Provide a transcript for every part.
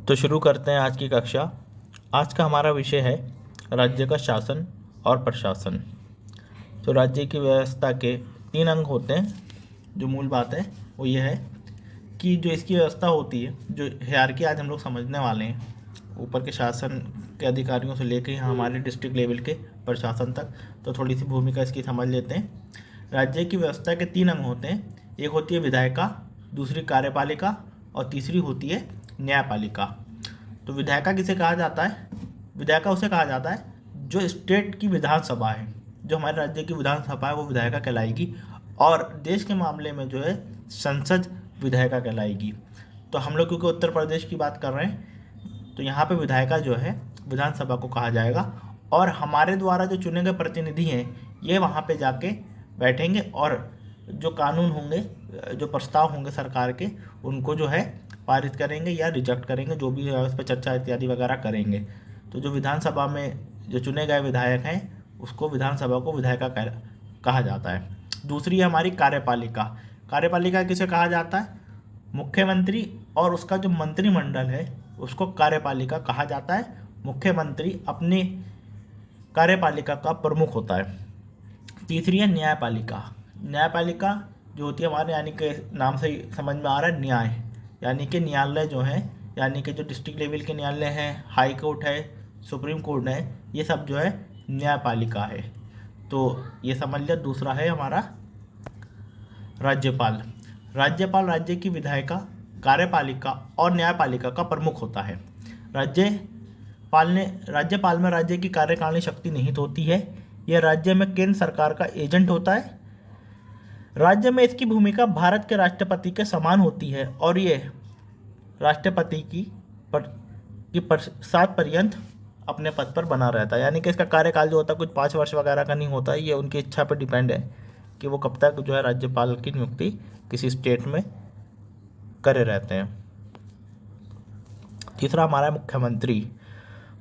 तो शुरू करते हैं आज की कक्षा। आज का हमारा विषय है राज्य का शासन और प्रशासन। तो राज्य की व्यवस्था के 3 अंग होते हैं। जो मूल बात है वो ये है कि जो इसकी व्यवस्था होती है, जो हायरार्की आज हम लोग समझने वाले हैं, ऊपर के शासन के अधिकारियों से लेकर यहाँ हमारे डिस्ट्रिक्ट लेवल के प्रशासन तक, तो थोड़ी सी भूमिका इसकी समझ लेते हैं। राज्य की व्यवस्था के 3 अंग होते हैं। एक होती है विधायिका, दूसरी कार्यपालिका और तीसरी होती है न्यायपालिका। तो विधायिका किसे कहा जाता है? विधायिका उसे कहा जाता है जो स्टेट की विधानसभा है, जो हमारे राज्य की विधानसभा है वो विधायिका कहलाएगी, और देश के मामले में जो है संसद विधायिका कहलाएगी। तो हम लोग क्योंकि उत्तर प्रदेश की बात कर रहे हैं तो यहाँ पे विधायिका जो है विधानसभा को कहा जाएगा, और हमारे द्वारा जो चुने गए प्रतिनिधि हैं ये वहाँ पे जाके बैठेंगे और जो कानून होंगे, जो प्रस्ताव होंगे सरकार के, उनको जो है पारित करेंगे या रिजेक्ट करेंगे, जो भी है उस पर चर्चा इत्यादि वगैरह करेंगे। तो जो विधानसभा में जो चुने गए विधायक हैं उसको विधानसभा को विधायिका कहा जाता है। दूसरी है हमारी कार्यपालिका। कार्यपालिका किसे कहा जाता है? मुख्यमंत्री और उसका जो मंत्रिमंडल है उसको कार्यपालिका कहा जाता है। मुख्यमंत्री अपनी कार्यपालिका का प्रमुख होता है। तीसरी है न्यायपालिका। न्यायपालिका जो होती है हमारे, यानी कि नाम से ही समझ में आ रहा है, न्याय, यानी कि न्यायालय जो है, यानी कि जो डिस्ट्रिक्ट लेवल के न्यायालय हैं, हाई कोर्ट है, सुप्रीम कोर्ट है, ये सब जो है न्यायपालिका है। तो ये समझ लिया। दूसरा है हमारा राज्यपाल। राज्यपाल राज्य की विधायिका, कार्यपालिका और न्यायपालिका का प्रमुख होता है। राज्यपाल में राज्य की कार्यकारिणी शक्ति निहित होती है। यह राज्य में केंद्र सरकार का एजेंट होता है। राज्य में इसकी भूमिका भारत के राष्ट्रपति के समान होती है, और ये राष्ट्रपति की सात पर्यंत अपने पद पर बना रहता है। यानी कि इसका कार्यकाल जो होता है कुछ 5 वर्ष वगैरह का नहीं होता है, ये उनकी इच्छा पर डिपेंड है कि वो कब तक जो है राज्यपाल की नियुक्ति किसी स्टेट में करे रहते हैं। तीसरा हमारा मुख्यमंत्री।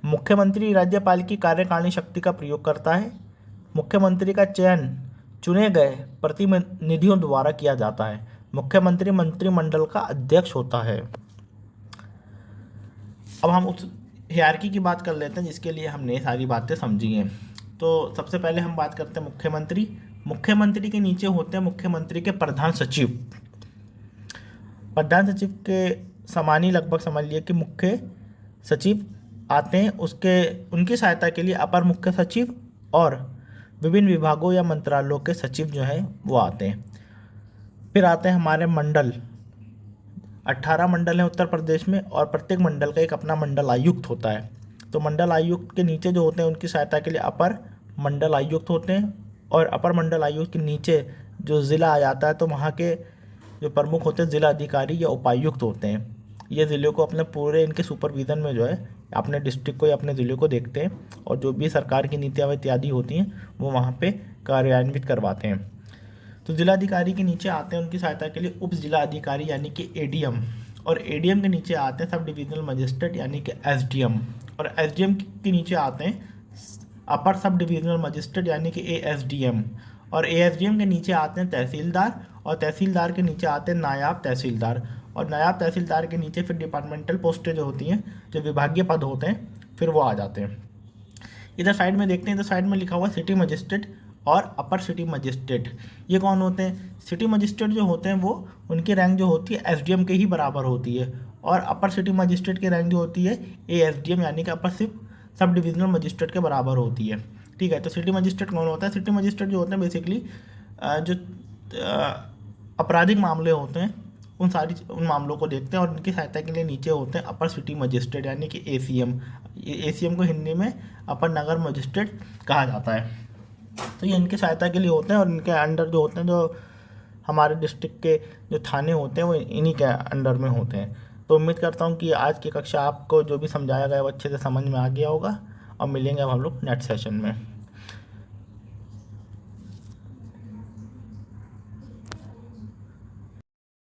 मुख्यमंत्री राज्यपाल की कार्यकारिणी शक्ति का प्रयोग करता है। मुख्यमंत्री का चयन चुने गए प्रतिनिधियों द्वारा किया जाता है। मुख्यमंत्री मंत्रिमंडल का अध्यक्ष होता है। अब हम उस हायरार्की की बात कर लेते हैं जिसके लिए हमने सारी बातें समझी हैं। तो सबसे पहले हम बात करते हैं मुख्यमंत्री। मुख्यमंत्री के नीचे होते हैं मुख्यमंत्री के प्रधान सचिव। प्रधान सचिव के समान ही लगभग समझ लिए कि मुख्य सचिव आते हैं, उनकी सहायता के लिए अपर मुख्य सचिव और विभिन्न विभागों या मंत्रालयों के सचिव जो हैं वो आते हैं। फिर आते हैं हमारे मंडल। 18 मंडल हैं उत्तर प्रदेश में, और प्रत्येक मंडल का एक अपना मंडल आयुक्त होता है। तो मंडल आयुक्त के नीचे जो होते हैं उनकी सहायता के लिए अपर मंडल आयुक्त होते हैं, और अपर मंडल आयुक्त के नीचे जो ज़िला आ जाता है तो वहाँ के जो प्रमुख होते हैं जिला अधिकारी या उपायुक्त होते हैं। ये ज़िले को अपने पूरे इनके सुपरविज़न में जो है अपने डिस्ट्रिक्ट को या अपने ज़िले को देखते हैं, और जो भी सरकार की नीतियाँ इत्यादि होती हैं वो वहाँ पे कार्यान्वित करवाते हैं। तो जिलाधिकारी के नीचे आते हैं उनकी सहायता के लिए उप जिला अधिकारी यानी कि एडीएम, और एडीएम के नीचे आते हैं सब डिविजनल मजिस्ट्रेट यानी कि एसडीएम, और एसडीएम के नीचे आते हैं अपर सब डिविजनल मजिस्ट्रेट यानी कि एएसडीएम, और एएसडीएम के नीचे आते हैं तहसीलदार, और तहसीलदार के नीचे आते हैं नायाब तहसीलदार, और नायाब तहसीलदार के नीचे फिर डिपार्टमेंटल पोस्टें जो होती हैं, जो विभागीय पद होते हैं, फिर वो आ जाते हैं। इधर साइड में देखते हैं, इधर साइड में लिखा हुआ है सिटी मजिस्ट्रेट और अपर सिटी मजिस्ट्रेट। ये कौन होते हैं? सिटी मजिस्ट्रेट जो होते हैं वो उनकी रैंक जो होती है एसडीएम के ही बराबर होती है, और अपर सिटी मजिस्ट्रेट की रैंक जो होती है एएसडीएम यानी कि अपर सब डिविजनल मजिस्ट्रेट के बराबर होती है। ठीक है, तो सिटी मजिस्ट्रेट कौन होता है? सिटी मजिस्ट्रेट जो होते हैं बेसिकली जो आपराधिक मामले होते हैं उन मामलों को देखते हैं, और उनकी सहायता के लिए नीचे होते हैं अपर सिटी मजिस्ट्रेट यानी कि एसीएम। एसीएम को हिंदी में अपर नगर मजिस्ट्रेट कहा जाता है। तो ये इनकी सहायता के लिए होते हैं, और इनके अंडर जो होते हैं, जो हमारे डिस्ट्रिक्ट के जो थाने होते हैं वो इन्हीं के अंडर में होते हैं। तो उम्मीद करता हूँ कि आज की कक्षा आपको जो भी समझाया गया वो अच्छे से समझ में आ गया होगा, और मिलेंगे अब हम लोग नेक्स्ट सेशन में।